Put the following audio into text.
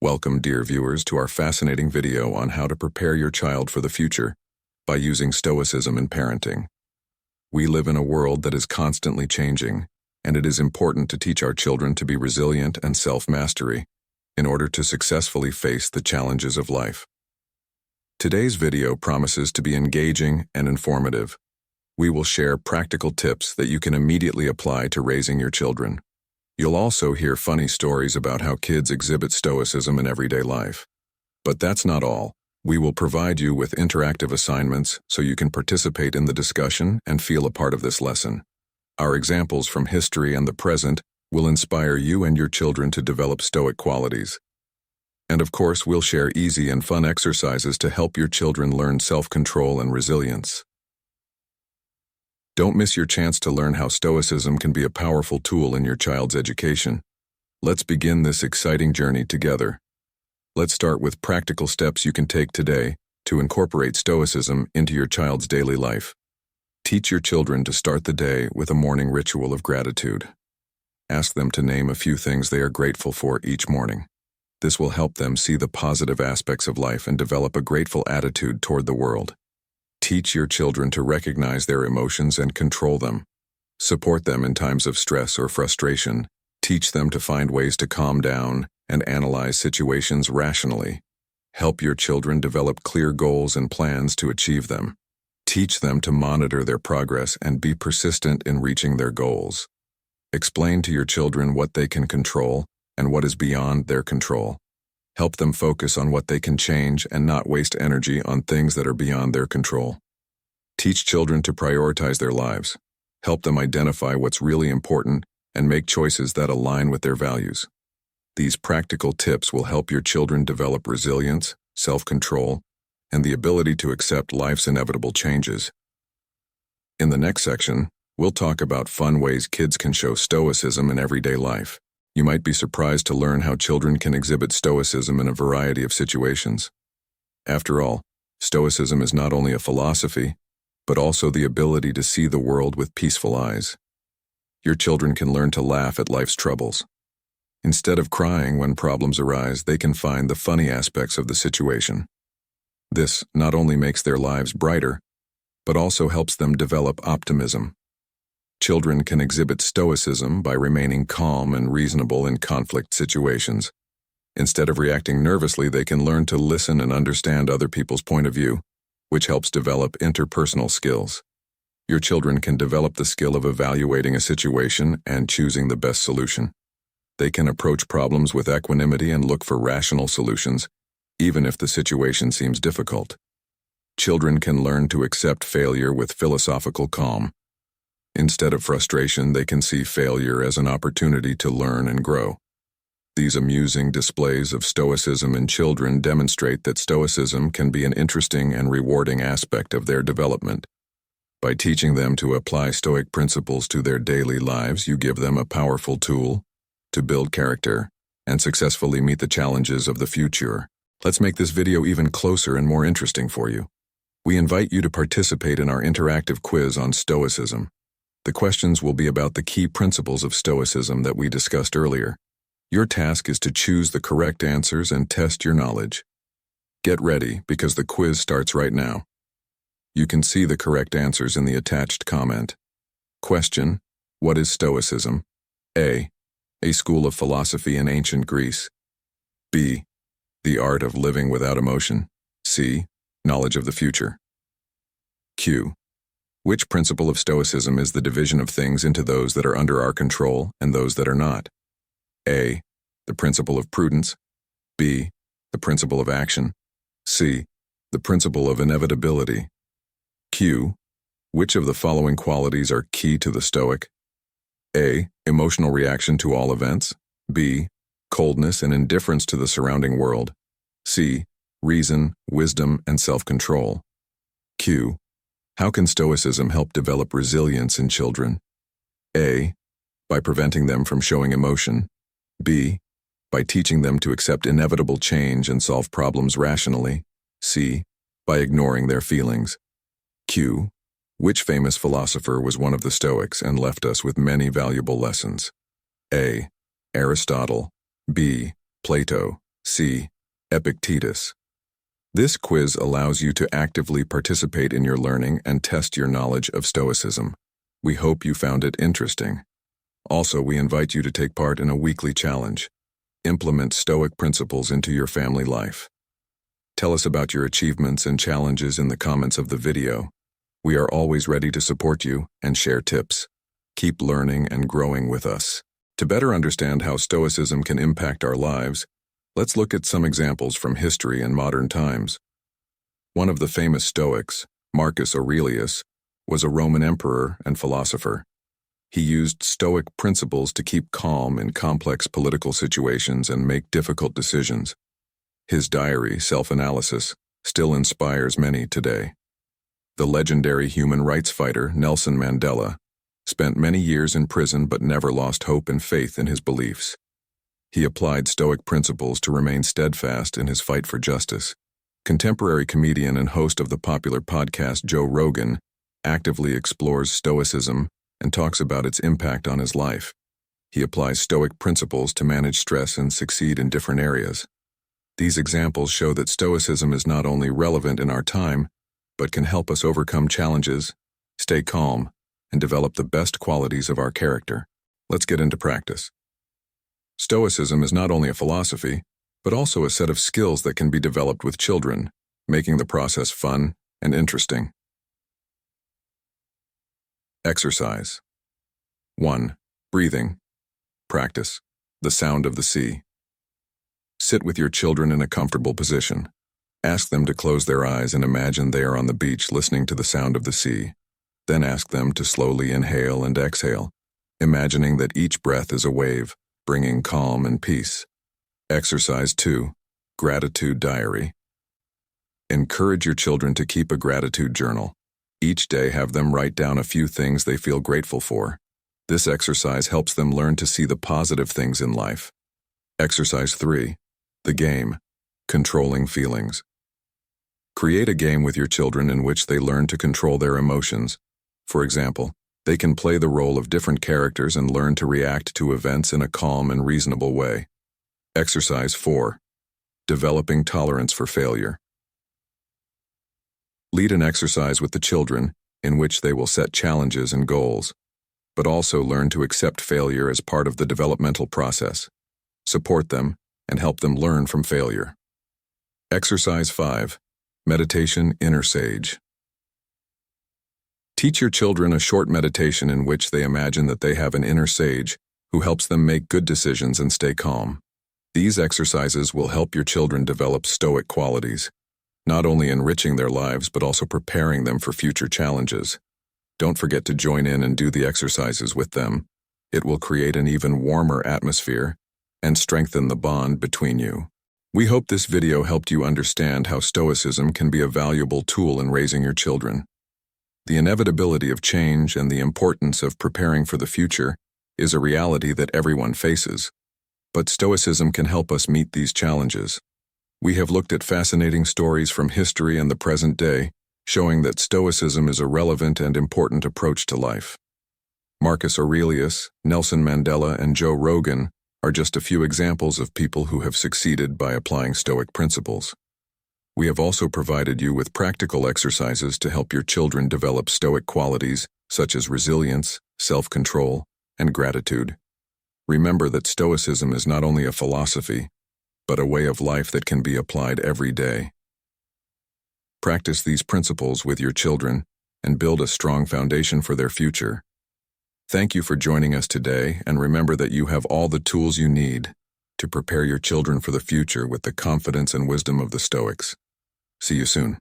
Welcome, dear viewers, to our fascinating video on how to prepare your child for the future by using Stoicism in parenting. We live in a world that is constantly changing, and it is important to teach our children to be resilient and self-mastery in order to successfully face the challenges of life. Today's video promises to be engaging and informative. We will share practical tips that you can immediately apply to raising your children. You'll also hear funny stories about how kids exhibit stoicism in everyday life. But that's not all. We will provide you with interactive assignments so you can participate in the discussion and feel a part of this lesson. Our examples from history and the present will inspire you and your children to develop stoic qualities. And of course, we'll share easy and fun exercises to help your children learn self-control and resilience. Don't miss your chance to learn how Stoicism can be a powerful tool in your child's education. Let's begin this exciting journey together. Let's start with practical steps you can take today to incorporate Stoicism into your child's daily life. Teach your children to start the day with a morning ritual of gratitude. Ask them to name a few things they are grateful for each morning. This will help them see the positive aspects of life and develop a grateful attitude toward the world. Teach your children to recognize their emotions and control them. Support them in times of stress or frustration. Teach them to find ways to calm down and analyze situations rationally. Help your children develop clear goals and plans to achieve them. Teach them to monitor their progress and be persistent in reaching their goals. Explain to your children what they can control and what is beyond their control. Help them focus on what they can change and not waste energy on things that are beyond their control. Teach children to prioritize their lives. Help them identify what's really important and make choices that align with their values. These practical tips will help your children develop resilience, self-control, and the ability to accept life's inevitable changes. In the next section, we'll talk about fun ways kids can show stoicism in everyday life. You might be surprised to learn how children can exhibit stoicism in a variety of situations. After all, stoicism is not only a philosophy, but also the ability to see the world with peaceful eyes. Your children can learn to laugh at life's troubles. Instead of crying when problems arise, they can find the funny aspects of the situation. This not only makes their lives brighter, but also helps them develop optimism. Children can exhibit stoicism by remaining calm and reasonable in conflict situations. Instead of reacting nervously, they can learn to listen and understand other people's point of view, which helps develop interpersonal skills. Your children can develop the skill of evaluating a situation and choosing the best solution. They can approach problems with equanimity and look for rational solutions, even if the situation seems difficult. Children can learn to accept failure with philosophical calm. Instead of frustration, they can see failure as an opportunity to learn and grow. These amusing displays of stoicism in children demonstrate that stoicism can be an interesting and rewarding aspect of their development. By teaching them to apply stoic principles to their daily lives, you give them a powerful tool to build character and successfully meet the challenges of the future. Let's make this video even closer and more interesting for you. We invite you to participate in our interactive quiz on stoicism. The questions will be about the key principles of stoicism that we discussed earlier. Your task is to choose the correct answers and test your knowledge. Get ready, because the quiz starts right now. You can see the correct answers in the attached comment. Question: what is Stoicism? A school of philosophy in ancient Greece. B, the art of living without emotion. C, knowledge of the future. Q, which principle of Stoicism is the division of things into those that are under our control and those that are not? A, the principle of prudence. B, the principle of action. C, the principle of inevitability. Q, which of the following qualities are key to the Stoic? A, emotional reaction to all events. B, coldness and indifference to the surrounding world. C, reason, wisdom, and self-control. Q, how can Stoicism help develop resilience in children? A, by preventing them from showing emotion. B, by teaching them to accept inevitable change and solve problems rationally. C, by ignoring their feelings. Q, which famous philosopher was one of the Stoics and left us with many valuable lessons? A, Aristotle. B, Plato. C. Epictetus. This quiz allows you to actively participate in your learning and test your knowledge of Stoicism. We hope you found it interesting. Also, we invite you to take part in a weekly challenge. Implement Stoic principles into your family life. Tell us about your achievements and challenges in the comments of the video. We are always ready to support you and share tips. Keep learning and growing with us. To better understand how Stoicism can impact our lives, let's look at some examples from history and modern times. One of the famous Stoics, Marcus Aurelius, was a Roman emperor and philosopher. He used Stoic principles to keep calm in complex political situations and make difficult decisions. His diary, Self-Analysis, still inspires many today. The legendary human rights fighter, Nelson Mandela, spent many years in prison but never lost hope and faith in his beliefs. He applied Stoic principles to remain steadfast in his fight for justice. Contemporary comedian and host of the popular podcast Joe Rogan actively explores Stoicism and talks about its impact on his life. He applies Stoic principles to manage stress and succeed in different areas. These examples show that Stoicism is not only relevant in our time, but can help us overcome challenges, stay calm, and develop the best qualities of our character. Let's get into practice. Stoicism is not only a philosophy, but also a set of skills that can be developed with children, making the process fun and interesting. Exercise. 1. Breathing. Practice. The sound of the sea. Sit with your children in a comfortable position. Ask them to close their eyes and imagine they are on the beach listening to the sound of the sea. Then ask them to slowly inhale and exhale, imagining that each breath is a wave, bringing calm and peace. Exercise 2. Gratitude diary. Encourage your children to keep a gratitude journal. Each day have them write down a few things they feel grateful for. This exercise helps them learn to see the positive things in life. Exercise 3. The game. Controlling feelings. Create a game with your children in which they learn to control their emotions. For example, they can play the role of different characters and learn to react to events in a calm and reasonable way. Exercise 4. Developing tolerance for failure. Lead an exercise with the children in which they will set challenges and goals, but also learn to accept failure as part of the developmental process. Support them and help them learn from failure. Exercise 5. Meditation Inner Sage. Teach your children a short meditation in which they imagine that they have an inner sage who helps them make good decisions and stay calm. These exercises will help your children develop Stoic qualities, not only enriching their lives but also preparing them for future challenges. Don't forget to join in and do the exercises with them. It will create an even warmer atmosphere and strengthen the bond between you. We hope this video helped you understand how Stoicism can be a valuable tool in raising your children. The inevitability of change and the importance of preparing for the future is a reality that everyone faces. But Stoicism can help us meet these challenges. We have looked at fascinating stories from history and the present day, showing that Stoicism is a relevant and important approach to life. Marcus Aurelius, Nelson Mandela, and Joe Rogan are just a few examples of people who have succeeded by applying Stoic principles. We have also provided you with practical exercises to help your children develop Stoic qualities such as resilience, self-control, and gratitude. Remember that Stoicism is not only a philosophy, but a way of life that can be applied every day. Practice these principles with your children and build a strong foundation for their future. Thank you for joining us today, and remember that you have all the tools you need to prepare your children for the future with the confidence and wisdom of the Stoics. See you soon.